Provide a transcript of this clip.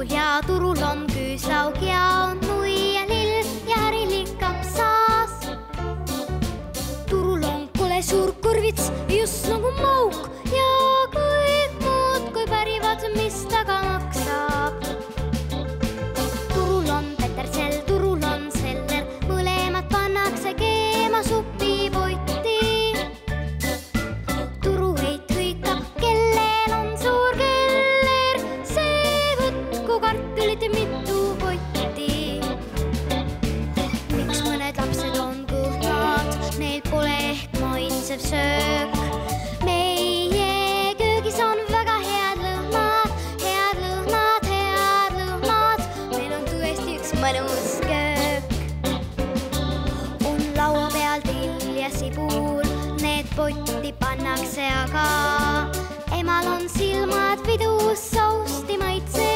ja turul on küüslauk ja on nui ja lill ja harilik kapsaas. Turul on kole suur kõrvits, just nagu mauk ja kõik muud kui pärivad, mis taga maksab. Turul on petersell, turul on seller, mõlemad pannakse keema supipotti. Turuheit hõikab, kellel on suur keller, see võtku kartulit mitu potti. Miks mõned lapsed on kõhnad, neil pole ehk maitsev söök. Meie köögis on väga head lõhnad, head lõhnad, head lõhnad. Meil on tõesti üks mõnus köök. On laua peal till ja sibul, need potti pannakse aga. Emal on silmad vidus, sausti maitse